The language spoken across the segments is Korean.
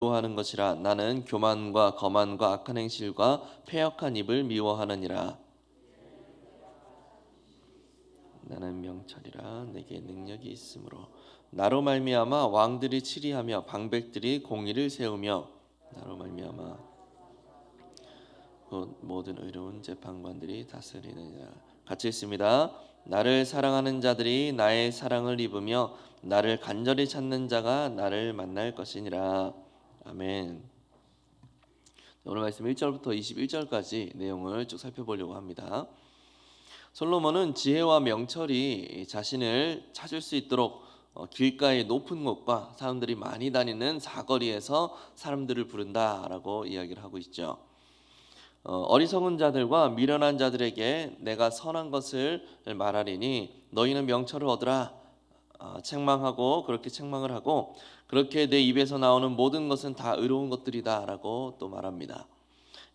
미워하는 것이라. 나는 교만과 거만과 악한 행실과 패역한 입을 미워하느니라. 나는 명철이라 내게 능력이 있으므로 나로 말미암아 왕들이 치리하며 방백들이 공의를 세우며 나로 말미암아 곧 모든 의로운 재판관들이 다스리느니라. 같이 있습니다. 나를 사랑하는 자들이 나의 사랑을 입으며 나를 간절히 찾는 자가 나를 만날 것이니라. 아멘. 오늘 말씀 1절부터 21절까지 내용을 쭉 살펴보려고 합니다. 솔로몬은 지혜와 명철이 자신을 찾을 수 있도록 길가의 높은 곳과 사람들이 많이 다니는 사거리에서 사람들을 부른다라고 이야기를 하고 있죠. 어리석은 자들과 미련한 자들에게 내가 선한 것을 말하리니 너희는 명철을 얻으라. 책망하고 그렇게 책망을 하고 그렇게 내 입에서 나오는 모든 것은 다 의로운 것들이다라고 또 말합니다.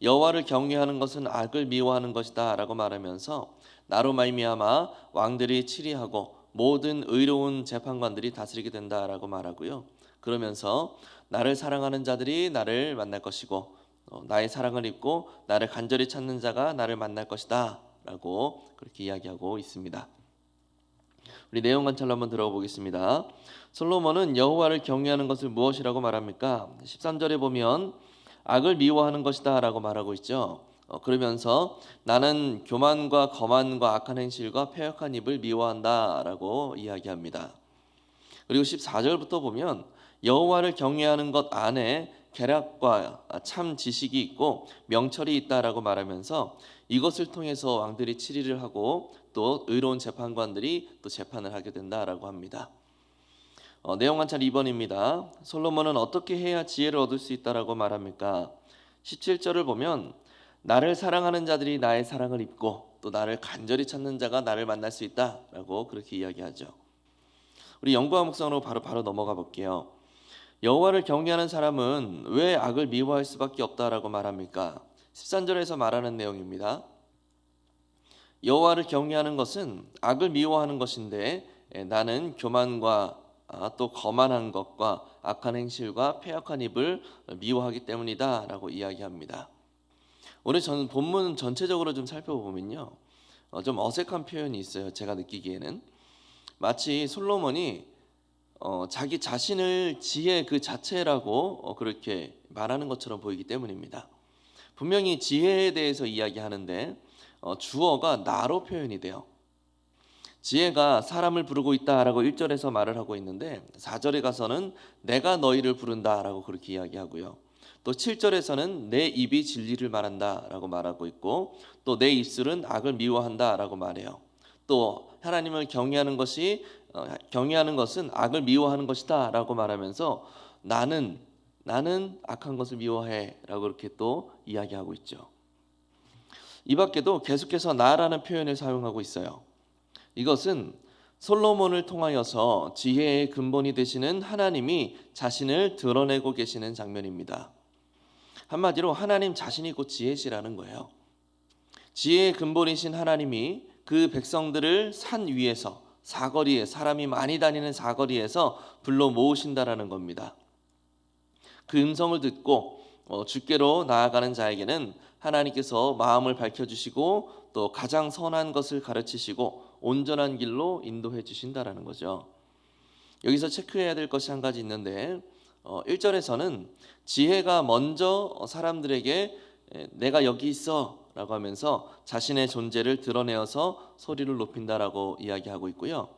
여호와를 경외하는 것은 악을 미워하는 것이다라고 말하면서 나로 말미암아 왕들이 치리하고 모든 의로운 재판관들이 다스리게 된다라고 말하고요. 그러면서 나를 사랑하는 자들이 나를 만날 것이고 나의 사랑을 입고 나를 간절히 찾는 자가 나를 만날 것이다 라고 그렇게 이야기하고 있습니다. 우리 내용 관찰로 한번 들어가 보겠습니다. 솔로몬은 여호와를 경외하는 것을 무엇이라고 말합니까? 13절에 보면 악을 미워하는 것이다 라고 말하고 있죠. 그러면서 나는 교만과 거만과 악한 행실과 패역한 입을 미워한다 라고 이야기합니다. 그리고 14절부터 보면 여호와를 경외하는 것 안에 계략과 참 지식이 있고 명철이 있다라고 말하면서 이것을 통해서 왕들이 치리를 하고 또 의로운 재판관들이 또 재판을 하게 된다라고 합니다. 내용 관찰 2번입니다. 솔로몬은 어떻게 해야 지혜를 얻을 수 있다라고 말합니까? 17절을 보면 나를 사랑하는 자들이 나의 사랑을 입고 또 나를 간절히 찾는 자가 나를 만날 수 있다라고 그렇게 이야기하죠. 우리 영과 묵상으로 바로 넘어가 볼게요. 여호와를 경외하는 사람은 왜 악을 미워할 수밖에 없다라고 말합니까? 13절에서 말하는 내용입니다. 여호와를 경외하는 것은 악을 미워하는 것인데 나는 교만과 또 거만한 것과 악한 행실과 패역한 입을 미워하기 때문이다라고 이야기합니다. 오늘 본문 전체적으로 좀 살펴보면요, 좀 어색한 표현이 있어요. 제가 느끼기에는 마치 솔로몬이 자기 자신을 지혜 그 자체라고 그렇게 말하는 것처럼 보이기 때문입니다. 분명히 지혜에 대해서 이야기하는데 주어가 나로 표현이 돼요. 지혜가 사람을 부르고 있다라고 1절에서 말을 하고 있는데 4절에 가서는 내가 너희를 부른다라고 그렇게 이야기하고요. 또 7절에서는 내 입이 진리를 말한다라고 말하고 있고 또 내 입술은 악을 미워한다라고 말해요. 또 하나님을 경외하는 것은 악을 미워하는 것이다라고 말하면서 나는 악한 것을 미워해라고 그렇게 또 이야기하고 있죠. 이 밖에도 계속해서 나라는 표현을 사용하고 있어요. 이것은 솔로몬을 통하여서 지혜의 근본이 되시는 하나님이 자신을 드러내고 계시는 장면입니다. 한마디로 하나님 자신이 곧 지혜시라는 거예요. 지혜의 근본이신 하나님이 그 백성들을 산 위에서 사거리에 사람이 많이 다니는 사거리에서 불러 모으신다라는 겁니다. 그 음성을 듣고 주께로 나아가는 자에게는 하나님께서 마음을 밝혀주시고 또 가장 선한 것을 가르치시고 온전한 길로 인도해 주신다라는 거죠. 여기서 체크해야 될 것이 한 가지 있는데 1절에서는 지혜가 먼저 사람들에게 내가 여기 있어 라고 하면서 자신의 존재를 드러내어서 소리를 높인다라고 이야기하고 있고요.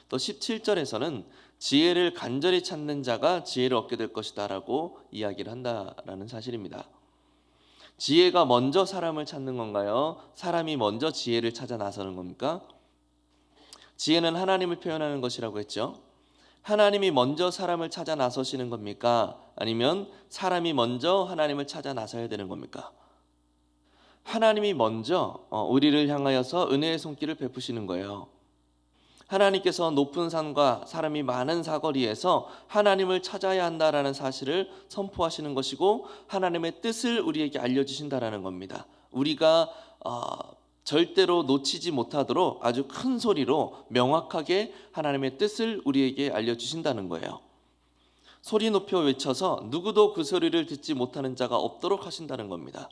또 17절에서는 지혜를 간절히 찾는 자가 지혜를 얻게 될 것이다 라고 이야기를 한다라는 사실입니다. 지혜가 먼저 사람을 찾는 건가요? 사람이 먼저 지혜를 찾아 나서는 겁니까? 지혜는 하나님을 표현하는 것이라고 했죠. 하나님이 먼저 사람을 찾아 나서시는 겁니까? 아니면 사람이 먼저 하나님을 찾아 나서야 되는 겁니까? 하나님이 먼저 우리를 향하여서 은혜의 손길을 베푸시는 거예요. 하나님께서 높은 산과 사람이 많은 사거리에서 하나님을 찾아야 한다라는 사실을 선포하시는 것이고 하나님의 뜻을 우리에게 알려주신다라는 겁니다. 우리가 절대로 놓치지 못하도록 아주 큰 소리로 명확하게 하나님의 뜻을 우리에게 알려주신다는 거예요. 소리 높여 외쳐서 누구도 그 소리를 듣지 못하는 자가 없도록 하신다는 겁니다.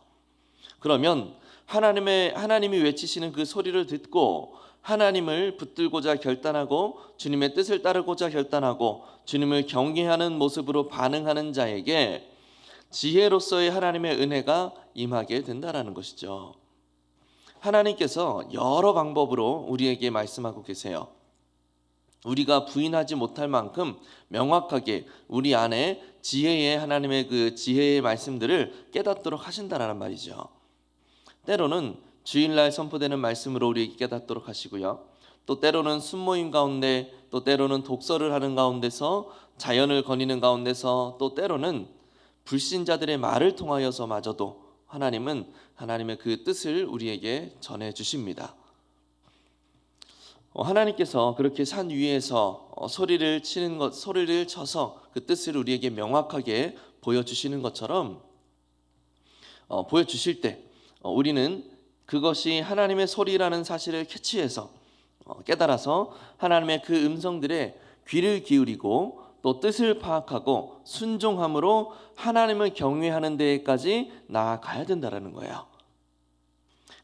그러면 하나님이 외치시는 그 소리를 듣고 하나님을 붙들고자 결단하고 주님의 뜻을 따르고자 결단하고 주님을 경외하는 모습으로 반응하는 자에게 지혜로서의 하나님의 은혜가 임하게 된다라는 것이죠. 하나님께서 여러 방법으로 우리에게 말씀하고 계세요. 우리가 부인하지 못할 만큼 명확하게 우리 안에 하나님의 그 지혜의 말씀들을 깨닫도록 하신다라는 말이죠. 때로는 주일날 선포되는 말씀으로 우리에게 깨닫도록 하시고요. 또 때로는 순모임 가운데, 또 때로는 독서를 하는 가운데서, 자연을 거니는 가운데서, 또 때로는 불신자들의 말을 통하여서마저도 하나님은 하나님의 그 뜻을 우리에게 전해 주십니다. 하나님께서 그렇게 산 위에서 소리를 쳐서 그 뜻을 우리에게 명확하게 보여주시는 것처럼 보여주실 때 우리는 그것이 하나님의 소리라는 사실을 캐치해서 깨달아서 하나님의 그 음성들에 귀를 기울이고 또 뜻을 파악하고 순종함으로 하나님을 경외하는 데까지 나아가야 된다는 거예요.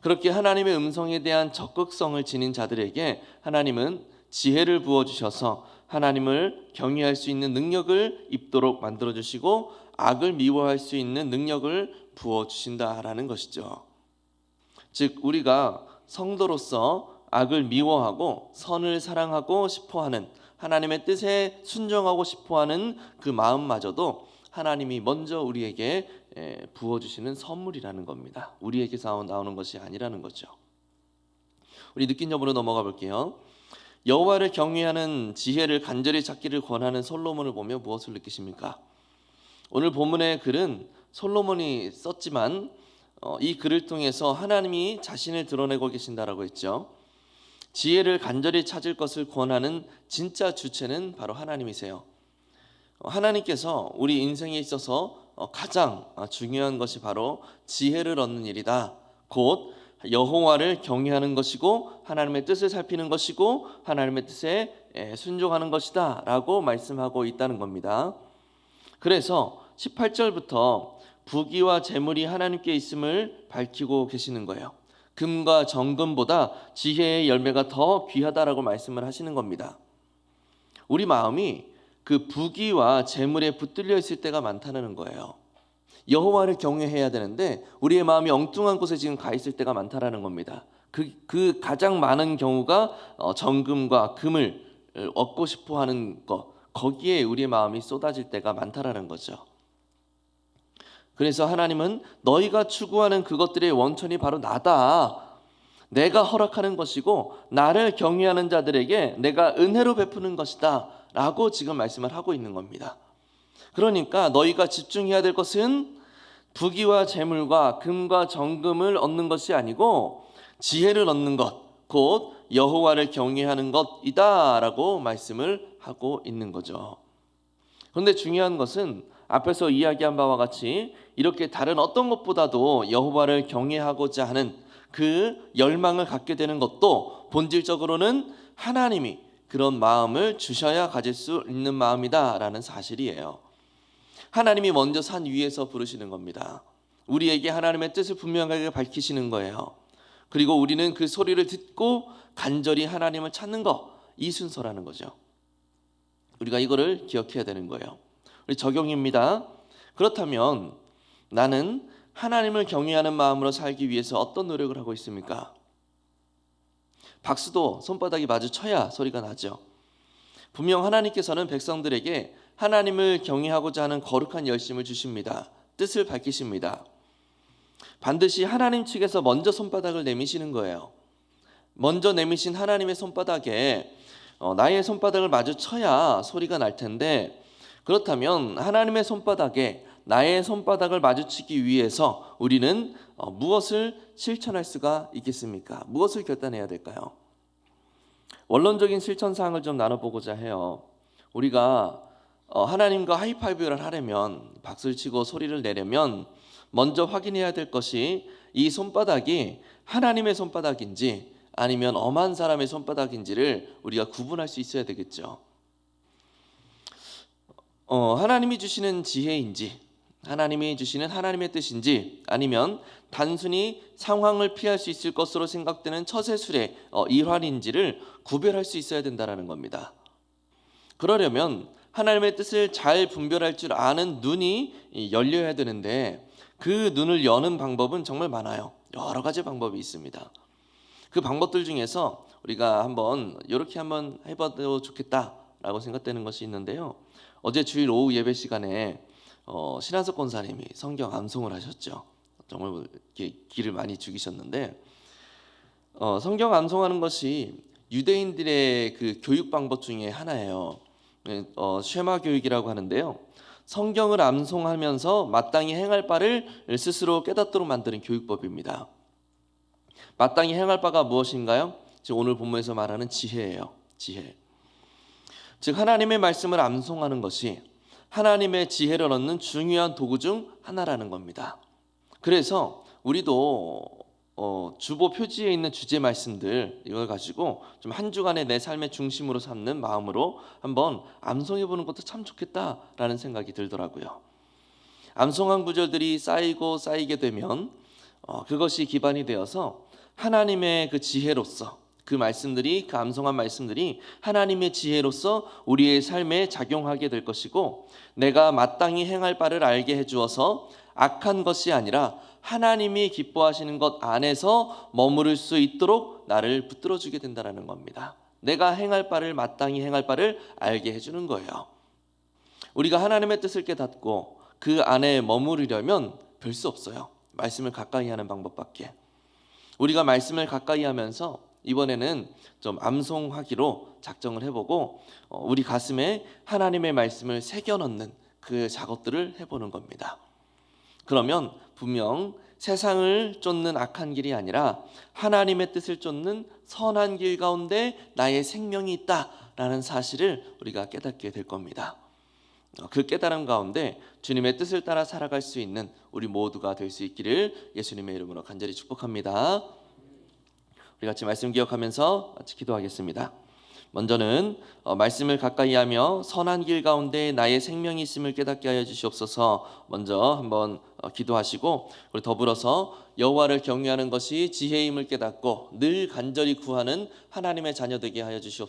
그렇게 하나님의 음성에 대한 적극성을 지닌 자들에게 하나님은 지혜를 부어주셔서 하나님을 경외할 수 있는 능력을 입도록 만들어주시고 악을 미워할 수 있는 능력을 부어주신다라는 것이죠. 즉 우리가 성도로서 악을 미워하고 선을 사랑하고 싶어하는 하나님의 뜻에 순종하고 싶어하는 그 마음마저도 하나님이 먼저 우리에게 부어주시는 선물이라는 겁니다. 우리에게서 나오는 것이 아니라는 거죠. 우리 느낀 점으로 넘어가 볼게요. 여호와를 경외하는 지혜를 간절히 찾기를 권하는 솔로몬을 보며 무엇을 느끼십니까? 오늘 본문의 글은 솔로몬이 썼지만 이 글을 통해서 하나님이 자신을 드러내고 계신다라고 했죠. 지혜를 간절히 찾을 것을 권하는 진짜 주체는 바로 하나님이세요. 하나님께서 우리 인생에 있어서 가장 중요한 것이 바로 지혜를 얻는 일이다. 곧 여호와를 경외하는 것이고 하나님의 뜻을 살피는 것이고 하나님의 뜻에 순종하는 것이다 라고 말씀하고 있다는 겁니다. 그래서 18절부터 부귀와 재물이 하나님께 있음을 밝히고 계시는 거예요. 금과 정금보다 지혜의 열매가 더 귀하다라고 말씀을 하시는 겁니다. 우리 마음이 그 부귀와 재물에 붙들려 있을 때가 많다는 거예요. 여호와를 경외해야 되는데 우리의 마음이 엉뚱한 곳에 지금 가 있을 때가 많다라는 겁니다. 그 가장 많은 경우가 정금과 금을 얻고 싶어하는 것, 거기에 우리의 마음이 쏟아질 때가 많다라는 거죠. 그래서 하나님은 너희가 추구하는 그것들의 원천이 바로 나다. 내가 허락하는 것이고 나를 경외하는 자들에게 내가 은혜로 베푸는 것이다 라고 지금 말씀을 하고 있는 겁니다. 그러니까 너희가 집중해야 될 것은 부귀와 재물과 금과 정금을 얻는 것이 아니고 지혜를 얻는 것, 곧 여호와를 경외하는 것이다 라고 말씀을 하고 있는 거죠. 그런데 중요한 것은 앞에서 이야기한 바와 같이 이렇게 다른 어떤 것보다도 여호와를 경외하고자 하는 그 열망을 갖게 되는 것도 본질적으로는 하나님이 그런 마음을 주셔야 가질 수 있는 마음이다라는 사실이에요. 하나님이 먼저 산 위에서 부르시는 겁니다. 우리에게 하나님의 뜻을 분명하게 밝히시는 거예요. 그리고 우리는 그 소리를 듣고 간절히 하나님을 찾는 것, 이 순서라는 거죠. 우리가 이거를 기억해야 되는 거예요. 우리 적용입니다. 그렇다면 나는 하나님을 경외하는 마음으로 살기 위해서 어떤 노력을 하고 있습니까? 박수도 손바닥이 마주쳐야 소리가 나죠. 분명 하나님께서는 백성들에게 하나님을 경외하고자 하는 거룩한 열심을 주십니다. 뜻을 밝히십니다. 반드시 하나님 측에서 먼저 손바닥을 내미시는 거예요. 먼저 내미신 하나님의 손바닥에 나의 손바닥을 마주쳐야 소리가 날 텐데, 그렇다면 하나님의 손바닥에 나의 손바닥을 마주치기 위해서 우리는 무엇을 실천할 수가 있겠습니까? 무엇을 결단해야 될까요? 원론적인 실천 사항을 좀 나눠보고자 해요. 우리가 하나님과 하이파이브를 하려면, 박수를 치고 소리를 내려면 먼저 확인해야 될 것이 이 손바닥이 하나님의 손바닥인지 아니면 엄한 사람의 손바닥인지를 우리가 구분할 수 있어야 되겠죠. 하나님이 주시는 지혜인지, 하나님이 주시는 하나님의 뜻인지, 아니면 단순히 상황을 피할 수 있을 것으로 생각되는 처세술의 일환인지를 구별할 수 있어야 된다는 겁니다. 그러려면 하나님의 뜻을 잘 분별할 줄 아는 눈이 열려야 되는데, 그 눈을 여는 방법은 정말 많아요. 여러 가지 방법이 있습니다. 그 방법들 중에서 우리가 이렇게 한번 해봐도 좋겠다라고 생각되는 것이 있는데요. 어제 주일 오후 예배 시간에 신한석 권사님이 성경 암송을 하셨죠. 정말 이렇게 기를 많이 죽이셨는데, 성경 암송하는 것이 유대인들의 그 교육 방법 중에 하나예요. 쉐마 교육이라고 하는데요. 성경을 암송하면서 마땅히 행할 바를 스스로 깨닫도록 만드는 교육법입니다. 마땅히 행할 바가 무엇인가요? 지금 오늘 본문에서 말하는 지혜예요. 지혜. 즉 하나님의 말씀을 암송하는 것이 하나님의 지혜를 얻는 중요한 도구 중 하나라는 겁니다. 그래서 우리도 주보 표지에 있는 주제 말씀들 이걸 가지고 좀 한 주간의 내 삶의 중심으로 삼는 마음으로 한번 암송해 보는 것도 참 좋겠다라는 생각이 들더라고요. 암송한 구절들이 쌓이고 쌓이게 되면 그것이 기반이 되어서 하나님의 그 지혜로서 그 말씀들이, 그 암송한 말씀들이 하나님의 지혜로서 우리의 삶에 작용하게 될 것이고, 내가 마땅히 행할 바를 알게 해주어서 악한 것이 아니라 하나님이 기뻐하시는 것 안에서 머무를 수 있도록 나를 붙들어주게 된다는 겁니다. 내가 행할 바를, 마땅히 행할 바를 알게 해주는 거예요. 우리가 하나님의 뜻을 깨닫고 그 안에 머무르려면 별 수 없어요. 말씀을 가까이 하는 방법밖에. 우리가 말씀을 가까이 하면서 이번에는 좀 암송하기로 작정을 해보고 우리 가슴에 하나님의 말씀을 새겨넣는 그 작업들을 해보는 겁니다. 그러면 분명 세상을 쫓는 악한 길이 아니라 하나님의 뜻을 쫓는 선한 길 가운데 나의 생명이 있다라는 사실을 우리가 깨닫게 될 겁니다. 그 깨달음 가운데 주님의 뜻을 따라 살아갈 수 있는 우리 모두가 될 수 있기를 예수님의 이름으로 간절히 축복합니다. 우리 같이 말씀 기억하면서 같이 기도하겠습니다. 먼저는 말씀을 가까이 하며 선한 길 가운데 나의 생명이 있음을 깨닫게 하여 주시옵소서. 먼저 한번 기도하시고, 우리 더불어서 여호와를 경외하는 것이 지혜임을 깨닫고 늘 간절히 구하는 하나님의 자녀 되게 하여 주시옵소서.